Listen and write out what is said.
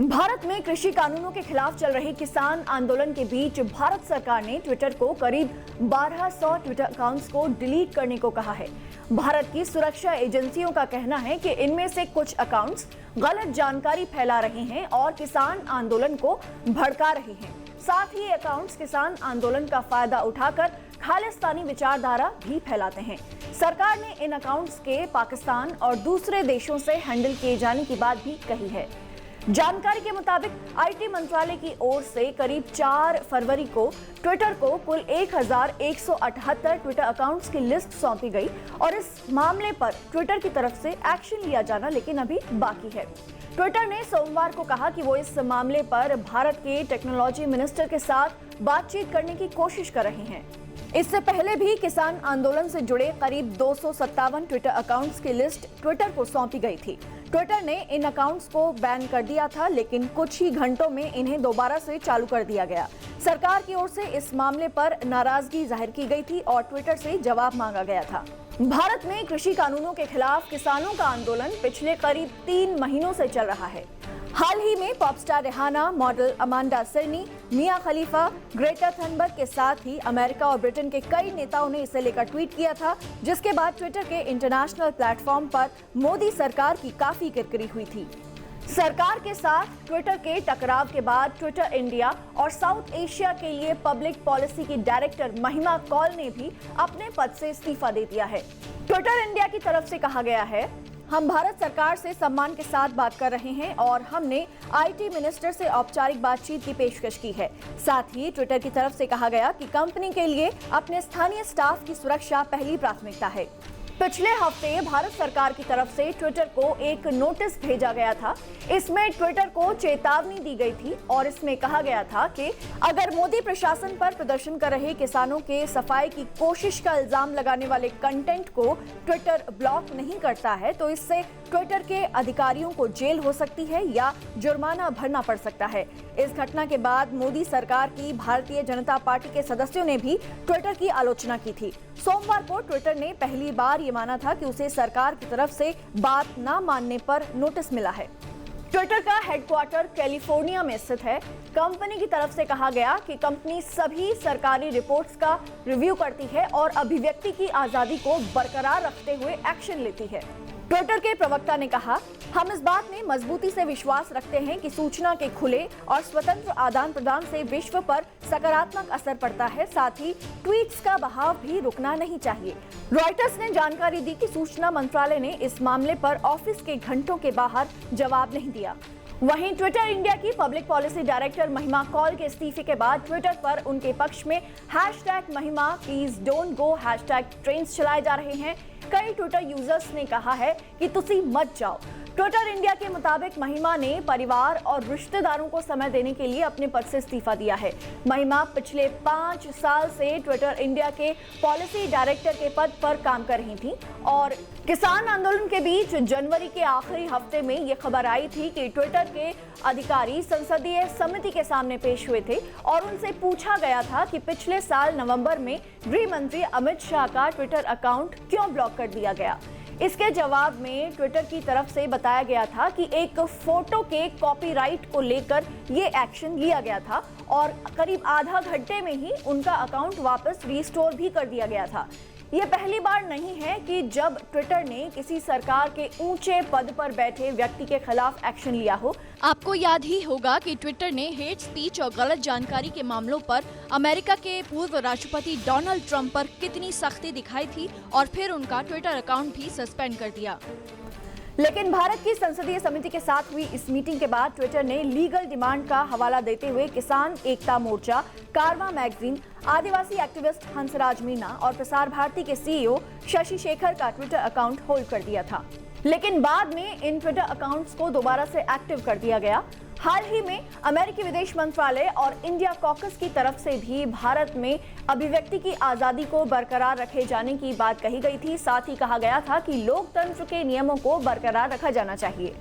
भारत में कृषि कानूनों के खिलाफ चल रहे किसान आंदोलन के बीच भारत सरकार ने ट्विटर को करीब 1200 ट्विटर अकाउंट्स को डिलीट करने को कहा है। भारत की सुरक्षा एजेंसियों का कहना है कि इनमें से कुछ अकाउंट्स गलत जानकारी फैला रहे हैं और किसान आंदोलन को भड़का रहे हैं। साथ ही अकाउंट्स किसान आंदोलन का फायदा उठाकर खालिस्तानी विचारधारा भी फैलाते हैं। सरकार ने इन अकाउंट्स के पाकिस्तान और दूसरे देशों से हैंडल किए जाने की बात भी कही है। जानकारी के मुताबिक आईटी मंत्रालय की ओर से करीब 4 फरवरी को ट्विटर को कुल 1178 ट्विटर अकाउंट्स की लिस्ट सौंपी गई और इस मामले पर ट्विटर की तरफ से एक्शन लिया जाना लेकिन अभी बाकी है। ट्विटर ने सोमवार को कहा कि वो इस मामले पर भारत के टेक्नोलॉजी मिनिस्टर के साथ बातचीत करने की कोशिश कर रहे हैं। इससे पहले भी किसान आंदोलन से जुड़े करीब 257 ट्विटर अकाउंट्स की लिस्ट ट्विटर को सौंपी गई थी। ट्विटर ने इन अकाउंट्स को बैन कर दिया था, लेकिन कुछ ही घंटों में इन्हें दोबारा से चालू कर दिया गया। सरकार की ओर से इस मामले पर नाराजगी जाहिर की गई थी और ट्विटर से जवाब मांगा गया था। भारत में कृषि कानूनों के खिलाफ किसानों का आंदोलन पिछले करीब 3 महीनों से चल रहा है। हाल ही में pop star Rihanna, model Amanda Cerny, Mia Khalifa, Greta Thunberg के साथ ही अमेरिका और ब्रिटेन के कई नेताओं ने इसे लेकर ट्वीट किया था, जिसके बाद ट्विटर के इंटरनेशनल प्लेटफॉर्म पर मोदी सरकार की काफी किरकिरी हुई थी। सरकार के साथ ट्विटर के टकराव के बाद ट्विटर इंडिया और साउथ एशिया के लिए पब्लिक पॉलिसी की डायरेक्टर महिमा कौल ने भी अपने पद से इस्तीफा दे दिया है। ट्विटर इंडिया की तरफ से कहा गया है, हम भारत सरकार से सम्मान के साथ बात कर रहे हैं और हमने आईटी मिनिस्टर से औपचारिक बातचीत की पेशकश की है। साथ ही ट्विटर की तरफ से कहा गया कि कंपनी के लिए अपने स्थानीय स्टाफ की सुरक्षा पहली प्राथमिकता है। पिछले हफ्ते भारत सरकार की तरफ से ट्विटर को एक नोटिस भेजा गया था। इसमें ट्विटर को चेतावनी दी गई थी और इसमें कहा गया था कि अगर मोदी प्रशासन पर प्रदर्शन कर रहे किसानों के सफाई की कोशिश का इल्जाम लगाने वाले कंटेंट को ट्विटर ब्लॉक नहीं करता है तो इससे ट्विटर के अधिकारियों को जेल हो सकती है या जुर्माना भरना पड़ सकता है। इस घटना के बाद मोदी सरकार की भारतीय जनता पार्टी के सदस्यों ने भी ट्विटर की आलोचना की थी। सोमवार को ट्विटर ने पहली बार ये माना था कि उसे सरकार की तरफ से बात न मानने पर नोटिस मिला है। ट्विटर का हेडक्वार्टर कैलिफोर्निया में स्थित है। कंपनी की तरफ से कहा गया कि कंपनी सभी सरकारी रिपोर्ट्स का रिव्यू करती है और अभिव्यक्ति की आजादी को बरकरार रखते हुए एक्शन लेती है। ट्विटर के प्रवक्ता ने कहा, हम इस बात में मजबूती से विश्वास रखते हैं कि सूचना के खुले और स्वतंत्र आदान प्रदान से विश्व पर सकारात्मक असर पड़ता है। साथ ही ट्वीट्स का बहाव भी रुकना नहीं चाहिए। रॉयटर्स ने जानकारी दी कि सूचना मंत्रालय ने इस मामले पर ऑफिस के घंटों के बाहर जवाब नहीं दिया। वहीं ट्विटर इंडिया की पब्लिक पॉलिसी डायरेक्टर महिमा कौल के इस्तीफे के बाद ट्विटर पर उनके पक्ष में #महिमा प्लीज डोंट गो #ट्रेंड्स चलाए जा रहे हैं। कई ट्विटर यूजर्स ने कहा है कि तुसी मत जाओ। ट्विटर इंडिया के मुताबिक महिमा ने परिवार और रिश्तेदारों को समय देने के लिए अपने पद से इस्तीफा दिया है। महिमा पिछले 5 साल से ट्विटर इंडिया के पॉलिसी डायरेक्टर के पद पर काम कर रही थी और किसान आंदोलन के बीच जनवरी के आखिरी हफ्ते में ये खबर आई थी कि ट्विटर के अधिकारी संसदीय समिति के सामने पेश हुए थे और उनसे पूछा गया था कि पिछले साल नवंबर में गृह मंत्री अमित शाह का ट्विटर अकाउंट क्यों ब्लॉक कर दिया गया। इसके जवाब में ट्विटर की तरफ से बताया गया था कि एक फोटो के कॉपीराइट को लेकर ये एक्शन लिया गया था और करीब आधा घंटे में ही उनका अकाउंट वापस रिस्टोर भी कर दिया गया था। ये पहली बार नहीं है कि जब ट्विटर ने किसी सरकार के ऊंचे पद पर बैठे व्यक्ति के खिलाफ एक्शन लिया हो। आपको याद ही होगा कि ट्विटर ने हेट स्पीच और गलत जानकारी के मामलों पर अमेरिका के पूर्व राष्ट्रपति डोनाल्ड ट्रंप पर कितनी सख्ती दिखाई थी और फिर उनका ट्विटर अकाउंट भी सस्पेंड कर दिया। लेकिन भारत की संसदीय समिति के साथ हुई इस मीटिंग के बाद ट्विटर ने लीगल डिमांड का हवाला देते हुए किसान एकता मोर्चा, कारवां मैगजीन, आदिवासी एक्टिविस्ट हंसराज मीना और प्रसार भारती के सीईओ शशि शेखर का ट्विटर अकाउंट होल्ड कर दिया था। लेकिन बाद में इन ट्विटर अकाउंट्स को दोबारा से एक्टिव कर दिया गया। हाल ही में अमेरिकी विदेश मंत्रालय और इंडिया कॉकस की तरफ से भी भारत में अभिव्यक्ति की आजादी को बरकरार रखे जाने की बात कही गई थी। साथ ही कहा गया था कि लोकतंत्र के नियमों को बरकरार रखा जाना चाहिए।